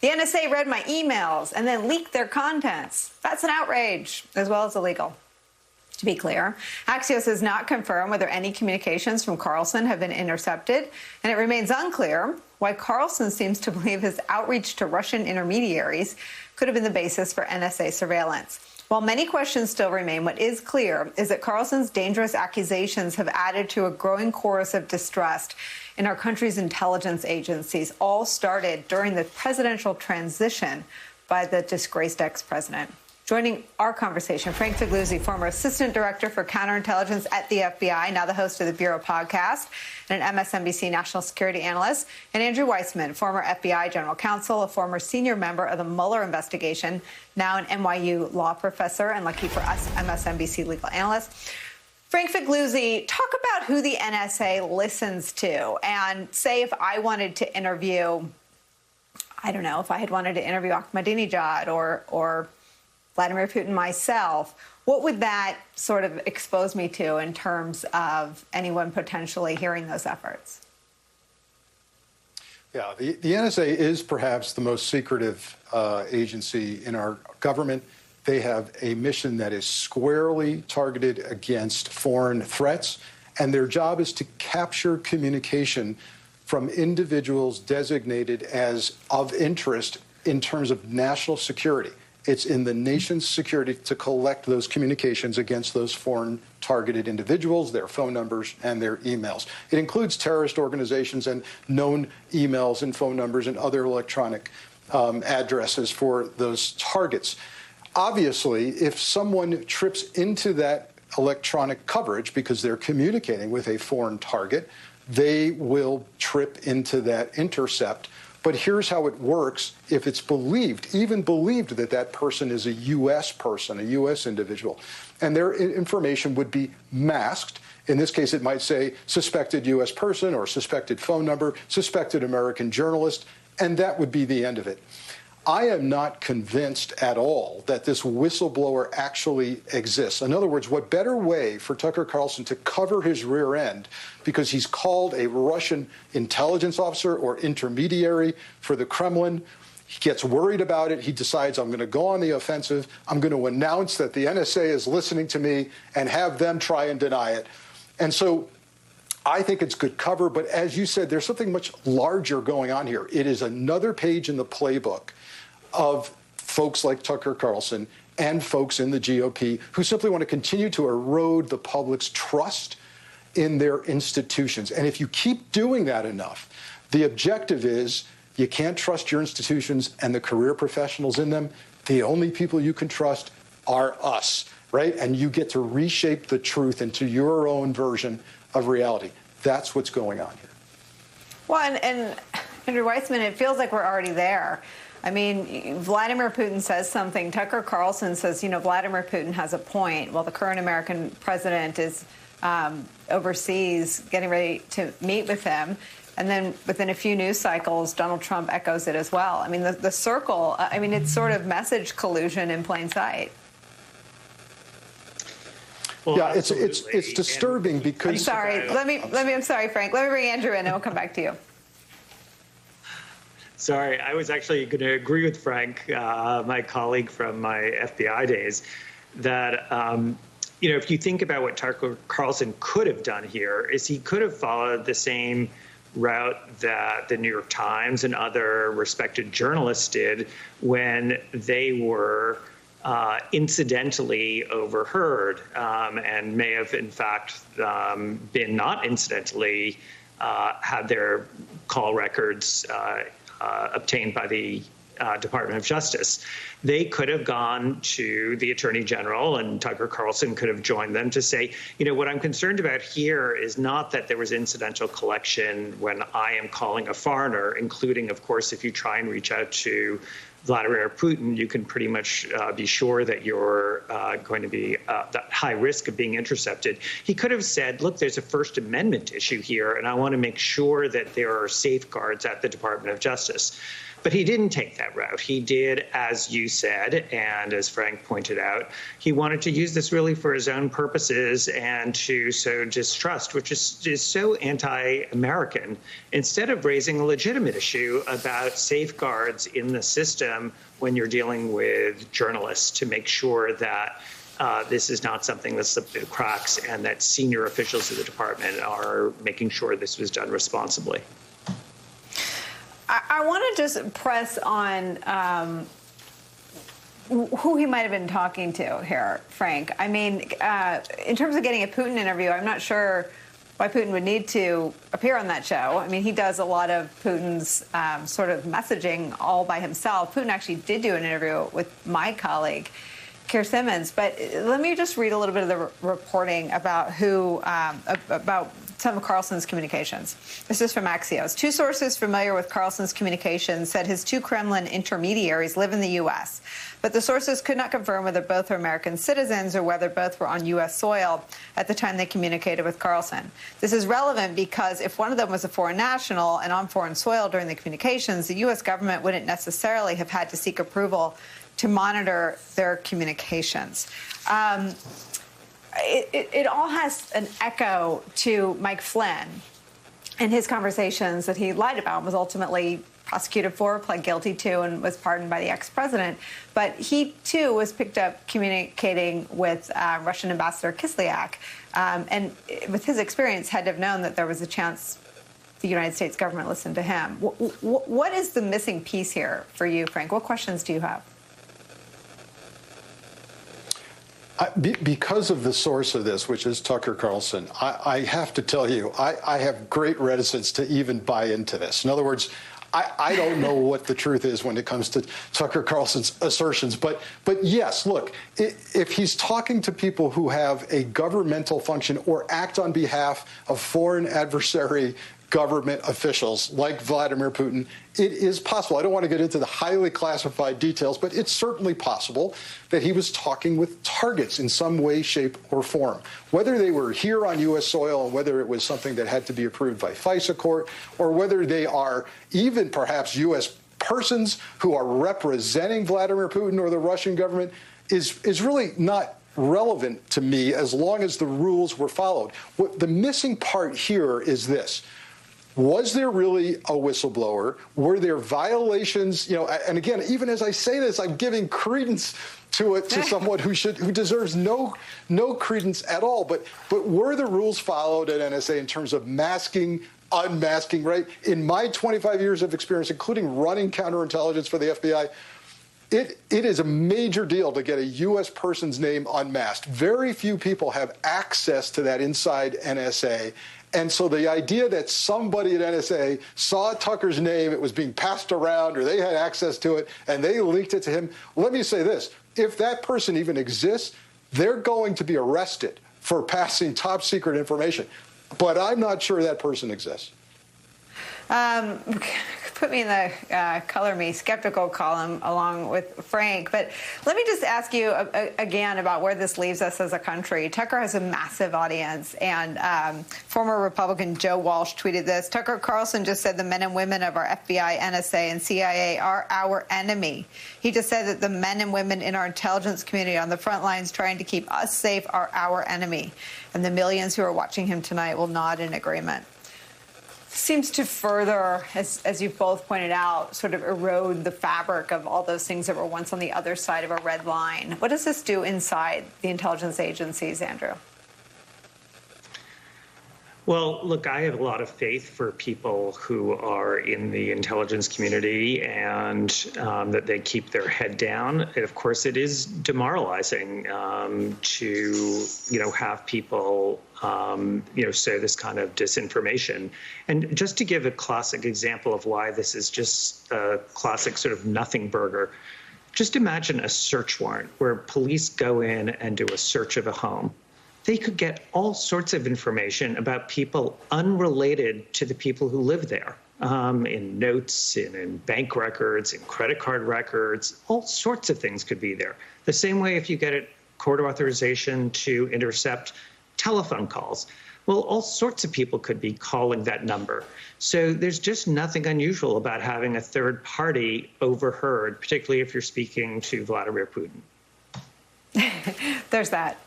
The NSA read my emails and then leaked their contents. That's an outrage, as well as illegal. To be clear, Axios has not confirmed whether any communications from Carlson have been intercepted, and it remains unclear why Carlson seems to believe his outreach to Russian intermediaries could have been the basis for NSA surveillance. While many questions still remain, what is clear is that Carlson's dangerous accusations have added to a growing chorus of distrust in our country's intelligence agencies, all started during the presidential transition by the disgraced ex-president. Joining our conversation, Frank Figliuzzi, former assistant director for counterintelligence at the FBI, now the host of the Bureau podcast, and an MSNBC national security analyst, and Andrew Weissman, former FBI general counsel, a former senior member of the Mueller investigation, now an NYU law professor, and lucky for us, MSNBC legal analyst. Frank Figliuzzi, talk about who the NSA listens to, and say if I wanted to interview, I don't know, if I had wanted to interview Ahmadinejad or Vladimir Putin myself, what would that sort of expose me to in terms of anyone potentially hearing those efforts? Yeah, the NSA is perhaps the most secretive agency in our government. They have a mission that is squarely targeted against foreign threats, and their job is to capture communication from individuals designated as of interest in terms of national security. It's in the nation's security to collect those communications against those foreign targeted individuals, their phone numbers, and their emails. It includes terrorist organizations and known emails and phone numbers and other electronic addresses for those targets. Obviously, if someone trips into that electronic coverage because they're communicating with a foreign target, they will trip into that intercept. But here's how it works if it's believed, even believed, that that person is a U.S. person, a U.S. individual. And their information would be masked. In this case, it might say suspected U.S. person or suspected phone number, suspected American journalist, and that would be the end of it. I am not convinced at all that this whistleblower actually exists. In other words, what better way for Tucker Carlson to cover his rear end because he's called a Russian intelligence officer or intermediary for the Kremlin. He gets worried about it. He decides, I'm going to go on the offensive. I'm going to announce that the NSA is listening to me and have them try and deny it. And so I think it's good cover. But as you said, there's something much larger going on here. It is another page in the playbook of folks like Tucker Carlson and folks in the GOP who simply want to continue to erode the public's trust in their institutions. And if you keep doing that enough, the objective is you can't trust your institutions and the career professionals in them. The only people you can trust are us, right? And you get to reshape the truth into your own version of reality. That's what's going on here. Well, and Andrew Weissman, it feels like we're already there. I mean, Vladimir Putin says something. Tucker Carlson says, you know, Vladimir Putin has a point. Well, the current American president is overseas getting ready to meet with him. And then within a few news cycles, Donald Trump echoes it as well. I mean, the circle, I mean, it's sort of message collusion in plain sight. Well, yeah, it's disturbing because... I'm sorry. I'm sorry, Frank. Let me bring Andrew in and we'll come back to you. Sorry, I was actually going to agree with Frank, my colleague from my FBI days, that, you know, if you think about what Tucker Carlson could have done here, is he could have followed the same route that the New York Times and other respected journalists did when they were incidentally overheard and may have, in fact, been not incidentally had their call records obtained by the Department of Justice. They could have gone to the Attorney General, and Tucker Carlson could have joined them to say, you know, what I'm concerned about here is not that there was incidental collection when I am calling a foreigner, including, of course, if you try and reach out to Vladimir Putin, you can pretty much be sure that you're going to be at high risk of being intercepted. He could have said, look, there's a First Amendment issue here, and I want to make sure that there are safeguards at the Department of Justice. But he didn't take that route. He did, as you said, and as Frank pointed out, he wanted to use this really for his own purposes and to sow distrust, which is so anti-American, instead of raising a legitimate issue about safeguards in the system when you're dealing with journalists to make sure that this is not something that's slipped through the cracks and that senior officials of the department are making sure this was done responsibly. I want to just press on who he might have been talking to here, Frank. I mean, in terms of getting a Putin interview, I'm not sure why Putin would need to appear on that show. I mean, he does a lot of Putin's sort of messaging all by himself. Putin actually did do an interview with my colleague, Keir Simmons. But let me just read a little bit of the reporting about about some of Carlson's communications. This is from Axios. Two sources familiar with Carlson's communications said his two Kremlin intermediaries live in the U.S., but the sources could not confirm whether both were American citizens or whether both were on U.S. soil at the time they communicated with Carlson. This is relevant because if one of them was a foreign national and on foreign soil during the communications, the U.S. government wouldn't necessarily have had to seek approval to monitor their communications. It all has an echo to Mike Flynn and his conversations that he lied about and was ultimately prosecuted for, pled guilty to, and was pardoned by the ex-president. But he, too, was picked up communicating with Russian Ambassador Kislyak, and with his experience, had to have known that there was a chance the United States government listened to him. What is the missing piece here for you, Frank? What questions do you have? Because of the source of this, which is Tucker Carlson, I have to tell you, I have great reticence to even buy into this. In other words, I don't know what the truth is when it comes to Tucker Carlson's assertions. But yes, look, if he's talking to people who have a governmental function or act on behalf of foreign adversary government officials like Vladimir Putin, it is possible. I don't want to get into the highly classified details, but it's certainly possible that he was talking with targets in some way, shape, or form. Whether they were here on U.S. soil and whether it was something that had to be approved by FISA court, or whether they are even perhaps U.S. persons who are representing Vladimir Putin or the Russian government is really not relevant to me as long as the rules were followed. What the missing part here is this. Was there really a whistleblower? Were there violations? You know, and again, even as I say this, I'm giving credence to it to someone who deserves no credence at all. But were the rules followed at NSA in terms of masking, unmasking? Right? In my 25 years of experience, including running counterintelligence for the FBI, it is a major deal to get a U.S. person's name unmasked. Very few people have access to that inside NSA. And so the idea that somebody at NSA saw Tucker's name, it was being passed around, or they had access to it, and they leaked it to him. Let me say this. If that person even exists, they're going to be arrested for passing top secret information. But I'm not sure that person exists. Put me in the color me skeptical column along with Frank. But let me just ask you again about where this leaves us as a country. Tucker has a massive audience, and former Republican Joe Walsh tweeted this. Tucker Carlson just said the men and women of our FBI, NSA, and CIA are our enemy. He just said that the men and women in our intelligence community on the front lines trying to keep us safe are our enemy. And the millions who are watching him tonight will nod in agreement. Seems to further, as you've both pointed out, sort of erode the fabric of all those things that were once on the other side of a red line. What does this do inside the intelligence agencies, Andrew? Well, look, I have a lot of faith for people who are in the intelligence community and that they keep their head down. And of course, it is demoralizing to, have people, say this kind of disinformation. And just to give a classic example of why this is just a classic sort of nothing burger, just imagine a search warrant where police go in and do a search of a home. They could get all sorts of information about people unrelated to the people who live there, in notes, in bank records, in credit card records. All sorts of things could be there. The same way if you get a court authorization to intercept telephone calls. Well, all sorts of people could be calling that number. So there's just nothing unusual about having a third party overheard, particularly if you're speaking to Vladimir Putin. There's that.